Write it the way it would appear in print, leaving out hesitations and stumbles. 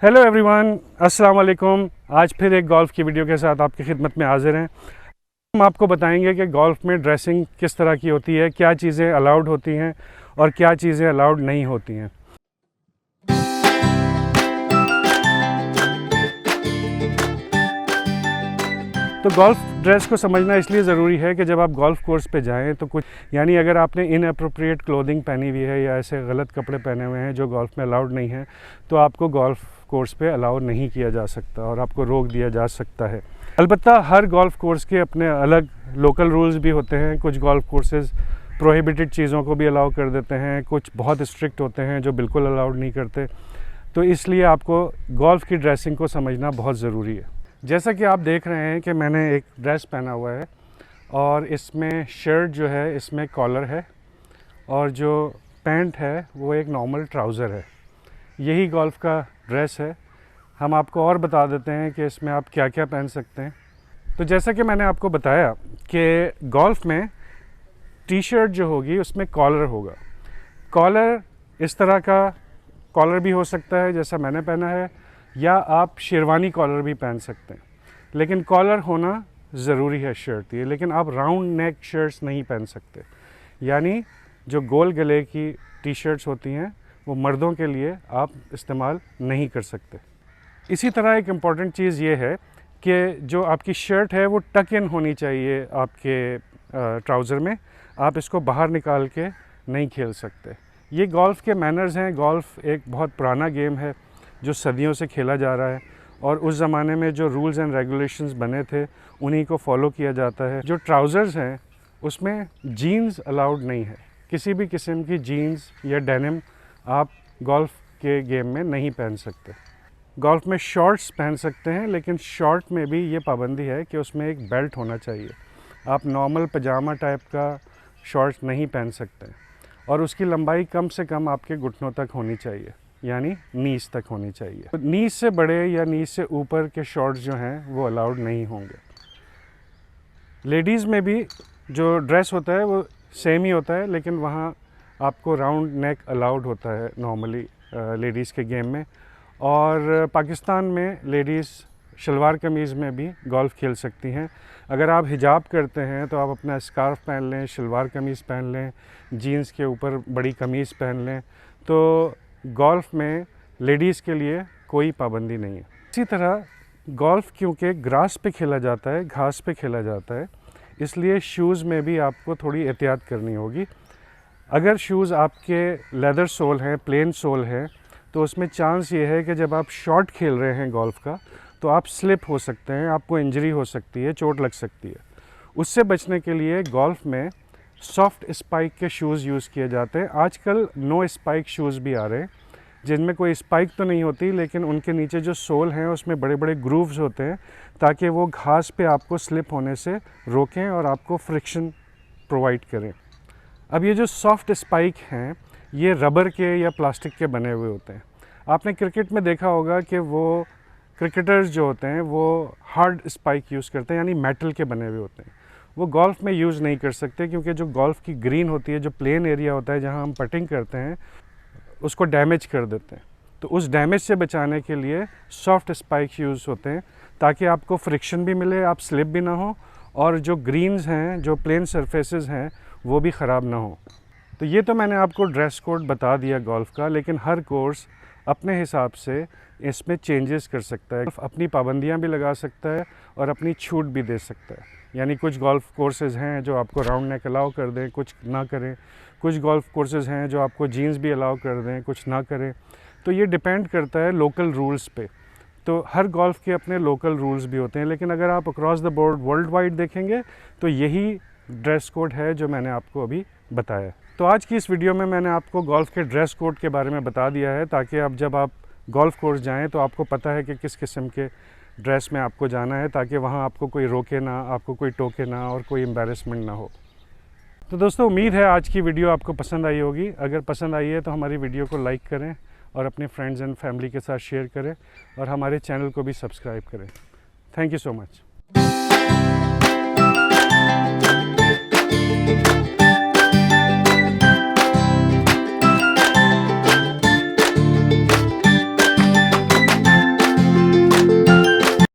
Hello everyone, अस्सलाम वालेकुम। आज फिर एक गोल्फ़ की वीडियो के साथ आपकी खिदमत में हाजिर हैं। हम आपको बताएंगे कि गोल्फ़ में ड्रेसिंग किस तरह की होती है, क्या चीज़ें अलाउड होती हैं और क्या चीज़ें अलाउड नहीं होती हैं। तो गोल्फ़ ड्रेस को समझना इसलिए ज़रूरी है कि जब आप गोल्फ़ कोर्स पे जाएं तो कुछ यानी अगर आपने इनअप्रोप्रिएट क्लोथिंग पहनी हुई है या ऐसे गलत कपड़े पहने हुए हैं जो गोल्फ़ में अलाउड नहीं है, तो आपको गोल्फ़ कोर्स पे अलाउ नहीं किया जा सकता और आपको रोक दिया जा सकता है। अलबत्ता हर गोल्फ़ कोर्स के अपने अलग लोकल रूल्स भी होते हैं। कुछ गोल्फ़ कोर्सेज़ प्रोहिबिटेड चीज़ों को भी अलाउ कर देते हैं, कुछ बहुत स्ट्रिक्ट होते हैं जो बिल्कुल अलाउड नहीं करते। तो इसलिए आपको गोल्फ़ की ड्रेसिंग को समझना बहुत ज़रूरी है। जैसा कि आप देख रहे हैं कि मैंने एक ड्रेस पहना हुआ है और इसमें शर्ट जो है इसमें कॉलर है और जो पैंट है वो एक नॉर्मल ट्राउज़र है। यही गोल्फ़ का ड्रेस है। हम आपको और बता देते हैं कि इसमें आप क्या क्या पहन सकते हैं। तो जैसा कि मैंने आपको बताया कि गोल्फ़ में टी शर्ट जो होगी उसमें कॉलर होगा। कॉलर इस तरह का कॉलर भी हो सकता है जैसा मैंने पहना है, या आप शेरवानी कॉलर भी पहन सकते हैं, लेकिन कॉलर होना ज़रूरी है शर्ट की। लेकिन आप राउंड नेक शर्ट्स नहीं पहन सकते, यानी जो गोल गले की टी शर्ट्स होती हैं वो मर्दों के लिए आप इस्तेमाल नहीं कर सकते। इसी तरह एक इम्पॉर्टेंट चीज़ ये है कि जो आपकी शर्ट है वो टक इन होनी चाहिए आपके ट्राउज़र में। आप इसको बाहर निकाल के नहीं खेल सकते। ये गोल्फ़ के मैनर्स हैं। गोल्फ़ एक बहुत पुराना गेम है जो सदियों से खेला जा रहा है और उस ज़माने में जो रूल्स एंड रेगुलेशंस बने थे उन्हीं को फॉलो किया जाता है। जो ट्राउज़र्स हैं उसमें जीन्स अलाउड नहीं है। किसी भी किस्म की जीन्स या डेनिम आप गोल्फ़ के गेम में नहीं पहन सकते। गोल्फ़ में शॉर्ट्स पहन सकते हैं, लेकिन शॉर्ट में भी ये पाबंदी है कि उसमें एक बेल्ट होना चाहिए। आप नॉर्मल पजामा टाइप का शॉर्ट्स नहीं पहन सकते और उसकी लंबाई कम से कम आपके घुटनों तक होनी चाहिए, यानी नीज तक होनी चाहिए। तो नीज से बड़े या नीज से ऊपर के शॉर्ट्स जो हैं वो अलाउड नहीं होंगे। लेडीज़ में भी जो ड्रेस होता है वो सेम ही होता है, लेकिन वहाँ आपको राउंड नेक अलाउड होता है नॉर्मली लेडीज़ के गेम में। और पाकिस्तान में लेडीज़ शलवार कमीज़ में भी गोल्फ़ खेल सकती हैं। अगर आप हिजाब करते हैं तो आप अपना स्कार्फ पहन लें, शलवार कमीज़ पहन लें, जीन्स के ऊपर बड़ी कमीज़ पहन लें, तो गोल्फ़ में लेडीज़ के लिए कोई पाबंदी नहीं है। इसी तरह गोल्फ़ क्योंकि ग्रास पे खेला जाता है, घास पे खेला जाता है, इसलिए शूज़ में भी आपको थोड़ी एहतियात करनी होगी। अगर शूज़ आपके लेदर सोल हैं, प्लेन सोल है, तो उसमें चांस ये है कि जब आप शॉट खेल रहे हैं गोल्फ़ का तो आप स्लिप हो सकते हैं, आपको इंजरी हो सकती है, चोट लग सकती है। उससे बचने के लिए गोल्फ़ में सॉफ्ट स्पाइक के शूज़ यूज़ किए जाते हैं। आजकल नो स्पाइक शूज़ भी आ रहे हैं जिनमें कोई स्पाइक तो नहीं होती, लेकिन उनके नीचे जो सोल हैं उसमें बड़े बड़े ग्रूव्स होते हैं ताकि वो घास पे आपको स्लिप होने से रोकें और आपको फ्रिक्शन प्रोवाइड करें। अब ये जो सॉफ्ट स्पाइक हैं ये रबर के या प्लास्टिक के बने हुए होते हैं। आपने क्रिकेट में देखा होगा कि वो क्रिकेटर्स जो होते हैं वो हार्ड स्पाइक यूज़ करते हैं, यानी मेटल के बने हुए होते हैं। वो गोल्फ़ में यूज़ नहीं कर सकते क्योंकि जो गोल्फ़ की ग्रीन होती है, जो प्लेन एरिया होता है जहाँ हम पटिंग करते हैं, उसको डैमेज कर देते हैं। तो उस डैमेज से बचाने के लिए सॉफ्ट स्पाइक यूज़ होते हैं ताकि आपको फ्रिक्शन भी मिले, आप स्लिप भी ना हो और जो ग्रीन्स हैं, जो प्लेन सरफेसेस हैं, वो भी ख़राब ना हो। तो ये तो मैंने आपको ड्रेस कोड बता दिया गोल्फ़ का, लेकिन हर कोर्स अपने हिसाब से इसमें चेंजेस कर सकता है, अपनी पाबंदियां भी लगा सकता है और अपनी छूट भी दे सकता है। यानी कुछ गोल्फ़ कोर्सेज़ हैं जो आपको राउंड नेक अलाउ कर दें, कुछ ना करें। कुछ गोल्फ़ कोर्सेज़ हैं जो आपको जीन्स भी अलाउ कर दें, कुछ ना करें। तो ये डिपेंड करता है लोकल रूल्स पे। तो हर गोल्फ़ के अपने लोकल रूल्स भी होते हैं, लेकिन अगर आप across the board world wide देखेंगे तो यही ड्रेस कोड है जो मैंने आपको अभी बताया। तो आज की इस वीडियो में मैंने आपको गोल्फ़ के ड्रेस कोड के बारे में बता दिया है ताकि अब जब आप गोल्फ़ कोर्स जाएं तो आपको पता है कि किस किस्म के ड्रेस में आपको जाना है, ताकि वहाँ आपको कोई रोके ना, आपको कोई टोके ना और कोई एम्बैरेसमेंट ना हो। तो दोस्तों, उम्मीद है आज की वीडियो आपको पसंद आई होगी। अगर पसंद आई है तो हमारी वीडियो को लाइक करें और अपने फ्रेंड्स एंड फैमिली के साथ शेयर करें और हमारे चैनल को भी सब्सक्राइब करें। Thank you so much.